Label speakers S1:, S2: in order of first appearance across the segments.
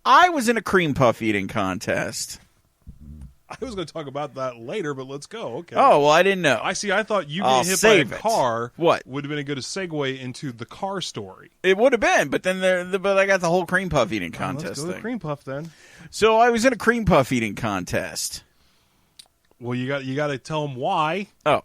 S1: I was in a cream puff eating contest.
S2: I was going to talk about that later, but let's go. Okay.
S1: Oh, well, I didn't know.
S2: I see. I thought you
S1: I'll
S2: getting hit by a
S1: save it.
S2: car
S1: What?
S2: would have been a good segue into the car story.
S1: It would have been, but then but I got the whole cream puff eating contest
S2: Let's go to
S1: thing.
S2: the cream puff then.
S1: So I was in a cream puff eating contest.
S2: Well, you got to tell them why.
S1: Oh,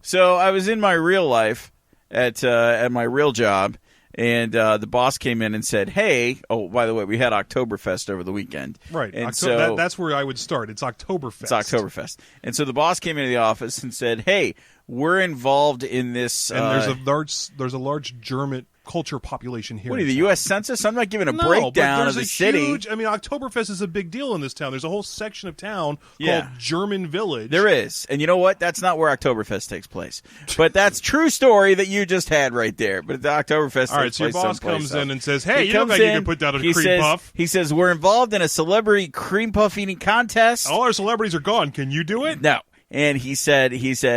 S1: so I was in my real life at my real job, and the boss came in and said, "Hey, oh, by the way, we had Oktoberfest over the weekend."
S2: Right.
S1: And
S2: that's where I would start. It's Oktoberfest.
S1: It's Oktoberfest. And so the boss came into the office and said, "Hey, we're involved in this."
S2: And there's a large German culture population here.
S1: What are
S2: in
S1: you, the
S2: town.
S1: U.S. Census? I'm not giving a
S2: No,
S1: breakdown
S2: but
S1: of
S2: there's
S1: the city.
S2: Huge, I mean, Oktoberfest is a big deal in this town. There's a whole section of town
S1: Yeah.
S2: called German Village.
S1: There is. And you know what? That's not where Oktoberfest takes place. But that's true story that you just had right there. But the Oktoberfest
S2: All right,
S1: takes
S2: so your
S1: place
S2: boss
S1: someplace
S2: comes
S1: else.
S2: in and says, "Hey,
S1: He
S2: you look
S1: comes
S2: like you
S1: in,
S2: can put down a
S1: he
S2: cream
S1: says,
S2: puff.
S1: He says, we're involved in a celebrity cream puff eating contest.
S2: All our celebrities are gone. Can you do it?"
S1: No. And he said,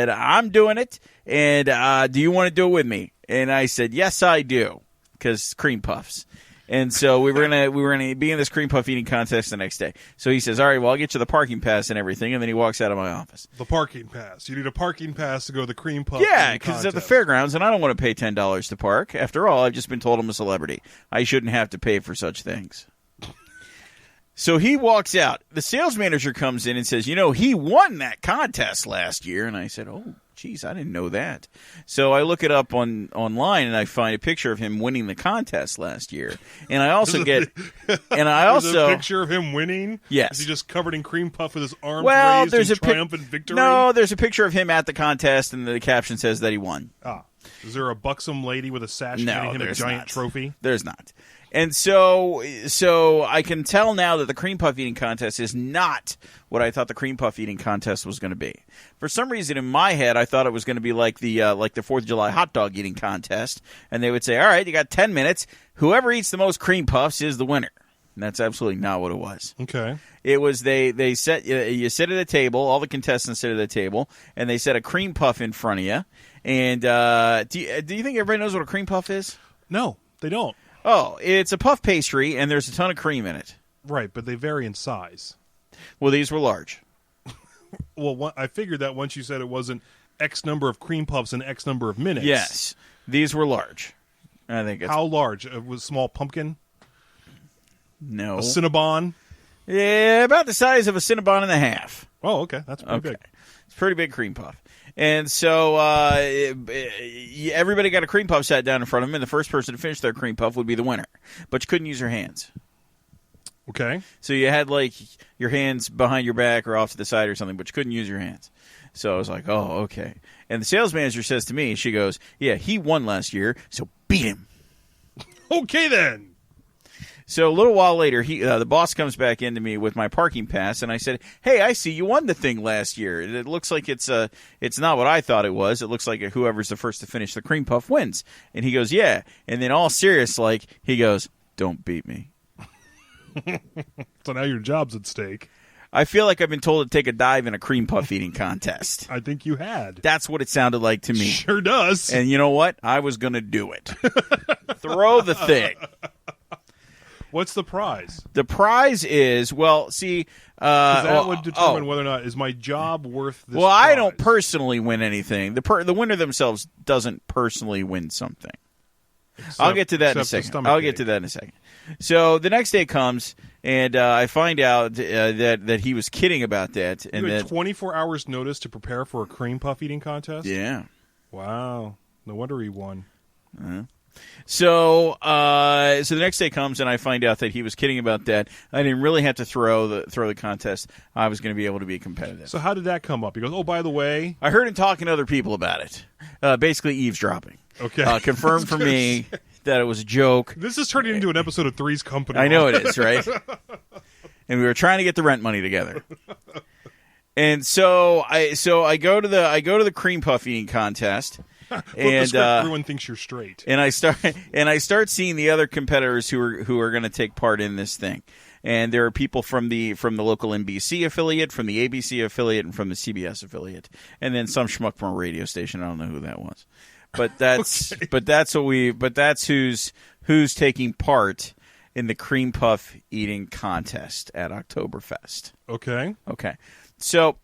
S1: I'm doing it. And do you want to do it with me? And I said, yes, I do. Because cream puffs. And so we were gonna be in this cream puff eating contest the next day. So he says, all right, well, I'll get you the parking pass and everything. And then he walks out of my office.
S2: The parking pass. You need a parking pass to go to the cream puff.
S1: Yeah, because it's at the fairgrounds, and I don't want to pay $10 to park. After all, I've just been told I'm a celebrity. I shouldn't have to pay for such things. So he walks out. The sales manager comes in and says, he won that contest last year. And I said, oh, geez, I didn't know that. So I look it up online, and I find a picture of him winning the contest last year. And I also
S2: There's a picture of him winning?
S1: Yes.
S2: Is he just covered in cream puff with his arms raised
S1: there's
S2: in
S1: a
S2: triumphant victory?
S1: No, there's a picture of him at the contest, and the caption says that he won.
S2: Ah. Is there a buxom lady with a sash handing him a giant trophy?
S1: There's not. And so I can tell now that the cream puff eating contest is not what I thought the cream puff eating contest was going to be. For some reason, in my head, I thought it was going to be like the 4th of July hot dog eating contest, and they would say, "All right, you got 10 minutes. Whoever eats the most cream puffs is the winner." And that's absolutely not what it was.
S2: Okay.
S1: It was they set you sit at a table, all the contestants sit at a table, and they set a cream puff in front of you. And do you think everybody knows what a cream puff is?
S2: No, they don't.
S1: Oh, it's a puff pastry, and there's a ton of cream in it.
S2: Right, but they vary in size.
S1: Well, these were large.
S2: Well, I figured that once you said it wasn't X number of cream puffs in X number of minutes.
S1: Yes, these were large. I think it's...
S2: How large? Was small pumpkin?
S1: No.
S2: A Cinnabon?
S1: Yeah, about the size of a Cinnabon and a half.
S2: Oh, okay. That's pretty big.
S1: It's a pretty big cream puff. And so everybody got a cream puff sat down in front of them, and the first person to finish their cream puff would be the winner. But you couldn't use your hands.
S2: Okay.
S1: So you had, like, your hands behind your back or off to the side or something, but you couldn't use your hands. So I was like, oh, okay. And the sales manager says to me, she goes, yeah, he won last year, so beat him.
S2: Okay, then.
S1: So a little while later, the boss comes back into me with my parking pass, and I said, "Hey, I see you won the thing last year. It looks like it's not what I thought it was. It looks like whoever's the first to finish the cream puff wins." And he goes, "Yeah." And then all serious, like, he goes, "Don't beat me."
S2: So now your job's at stake.
S1: I feel like I've been told to take a dive in a cream puff eating contest.
S2: I think you had.
S1: That's what it sounded like to me.
S2: Sure does.
S1: And you know what? I was going to do it. Throw the thing.
S2: What's the prize?
S1: The prize is, well, see...
S2: that would determine whether or not, is my job worth this
S1: Well,
S2: prize?
S1: I don't personally win anything. The winner themselves doesn't personally win something. I'll get to that in a second. So the next day comes, and I find out that he was kidding about that. And
S2: you had 24 hours notice to prepare for a cream puff eating contest?
S1: Yeah.
S2: Wow. No wonder he won.
S1: Uh-huh. So the next day comes, and I find out that he was kidding about that. I didn't really have to throw the contest. I was going to be able to be competitive.
S2: So how did that come up? He goes, "Oh, by the way,"
S1: I heard him talking to other people about it. Basically eavesdropping.
S2: Okay.
S1: Confirmed for me that it was a joke.
S2: This is turning into an episode of Three's Company.
S1: I know it is, right? And we were trying to get the rent money together. And so I go to the cream puff eating contest.
S2: And everyone thinks you're straight.
S1: And I start seeing the other competitors who are going to take part in this thing. And there are people from the local NBC affiliate, from the ABC affiliate, and from the CBS affiliate, and then some schmuck from a radio station. I don't know who that was, but that's
S2: okay.
S1: that's who's taking part. in the cream puff eating contest at Oktoberfest.
S2: Okay.
S1: Okay. So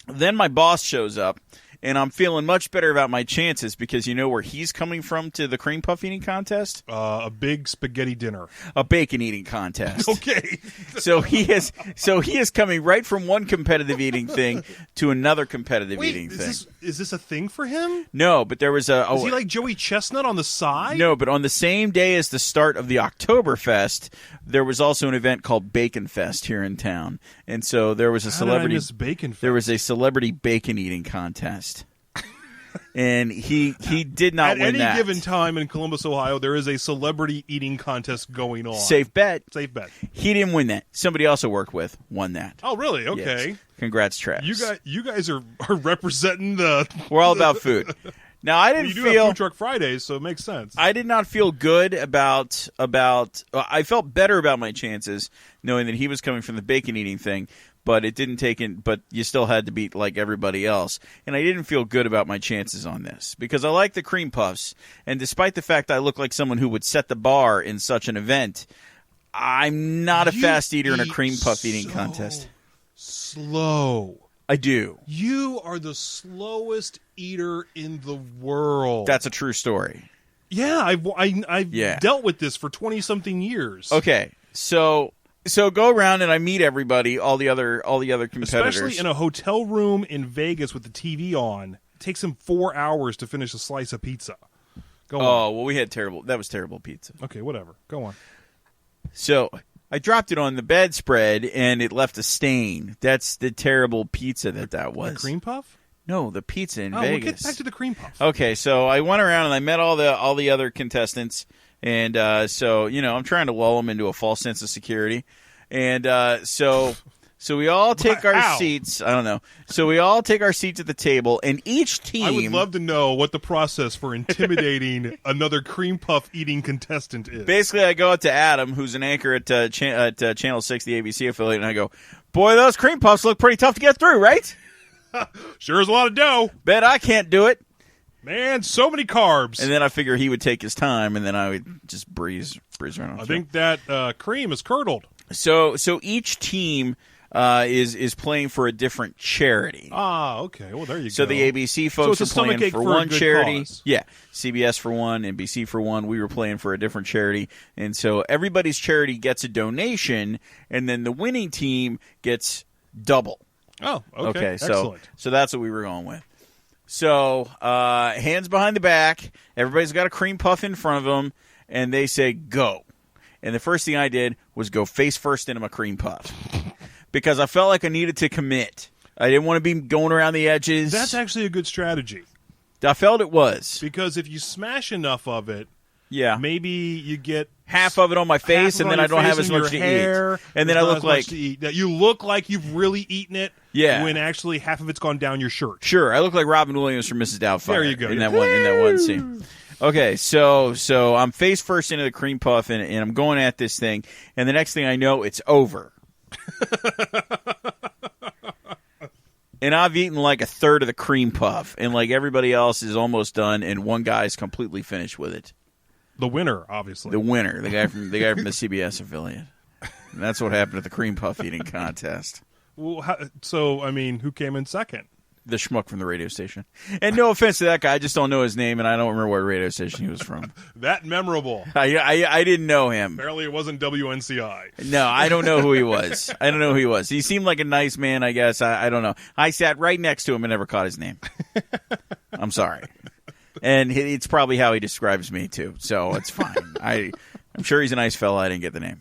S1: then my boss shows up, and I'm feeling much better about my chances because you know where he's coming from to the cream puff eating contest?
S2: A big spaghetti dinner.
S1: A bacon eating contest.
S2: Okay.
S1: So he is coming right from one competitive eating thing to another competitive eating thing.
S2: Is this a thing for him?
S1: No, but there was
S2: Is he like Joey Chestnut on the side?
S1: No, but on the same day as the start of the Oktoberfest, there was also an event called Bacon Fest here in town, and so there was a celebrity
S2: Bacon Fest?
S1: There was a celebrity bacon eating contest. And he did not win that.
S2: At any given time in Columbus, Ohio, there is a celebrity eating contest going on.
S1: Safe bet.
S2: Safe bet.
S1: He didn't win that. Somebody else I work with won that.
S2: Oh, really? Okay.
S1: Yes. Congrats, Travis.
S2: You guys are representing the...
S1: We're all about food. Now, I didn't
S2: you do
S1: feel...
S2: have Food Truck Fridays, so it makes sense.
S1: I did not feel good about... I felt better about my chances knowing that he was coming from the bacon eating thing, but it didn't take in. But you still had to beat like everybody else, and I didn't feel good about my chances on this because I like the cream puffs, and despite the fact I look like someone who would set the bar in such an event, I'm not a fast eater in a cream puff eating contest.
S2: Slow.
S1: I do.
S2: You are the slowest eater in the world.
S1: That's a true story.
S2: Yeah, I've dealt with this for 20-something years.
S1: Okay, so go around and I meet everybody, all the other competitors.
S2: Especially in a hotel room in Vegas with the TV on. It takes him 4 hours to finish a slice of pizza. Go on.
S1: Oh, well, that was terrible pizza.
S2: Okay, whatever. Go on.
S1: So I dropped it on the bedspread and it left a stain. That's the terrible pizza that was.
S2: The cream puff?
S1: No, the pizza in
S2: Vegas.
S1: Vegas.
S2: We'll get back to the cream puff.
S1: Okay, so I went around and I met all the other contestants. And so, I'm trying to lull them into a false sense of security. And so we all take our seats. I don't know. So we all take our seats at the table, and each team...
S2: I would love to know what the process for intimidating another cream puff eating contestant is.
S1: Basically, I go up to Adam, who's an anchor at Channel 6, the ABC affiliate, and I go, boy, those cream puffs look pretty tough to get through, right?
S2: Sure is a lot of dough.
S1: Bet I can't do it.
S2: Man, so many carbs.
S1: And then I figure he would take his time, and then I would just breeze right on.
S2: I think that cream is curdled.
S1: So each team is playing for a different charity.
S2: Ah, okay. Well, there you go.
S1: So the ABC folks are playing for one charity.
S2: Cause.
S1: Yeah, CBS for one, NBC for one. We were playing for a different charity, and so everybody's charity gets a donation, and then the winning team gets double.
S2: Oh, okay.
S1: So that's what we were going with. So hands behind the back. Everybody's got a cream puff in front of them, and they say go. And the first thing I did was go face first into my cream puff because I felt like I needed to commit. I didn't want to be going around the edges.
S2: That's actually a good strategy.
S1: I felt it was.
S2: Because if you smash enough of it, maybe you get
S1: half of it on my face, and then I don't have as much to eat. And then I look like
S2: you look like you've really eaten it.
S1: Yeah.
S2: When actually half of it's gone down your shirt.
S1: Sure, I look like Robin Williams from Mrs. Doubtfire.
S2: There you go.
S1: In that one scene. Okay, so I'm face first into the cream puff, and I'm going at this thing, and the next thing I know, it's over. And I've eaten like a third of the cream puff, and like everybody else is almost done, and one guy's completely finished with it.
S2: The winner, obviously.
S1: The winner, the guy from the CBS affiliate. And that's what happened at the cream puff eating contest.
S2: Well, who came in second?
S1: The schmuck from the radio station. And no offense to that guy, I just don't know his name, and I don't remember what radio station he was from.
S2: That memorable.
S1: I didn't know him.
S2: Apparently it wasn't WNCI.
S1: No, I don't know who he was. He seemed like a nice man, I guess. I don't know. I sat right next to him and never caught his name. I'm sorry. And it's probably how he describes me, too, so it's fine. I'm sure he's a nice fella. I didn't get the name.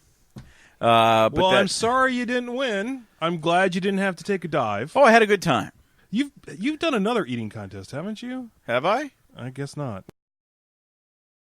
S2: I'm sorry you didn't win. I'm glad you didn't have to take a dive.
S1: Oh, I had a good time.
S2: You've done another eating contest, haven't you?
S1: Have I?
S2: I guess not.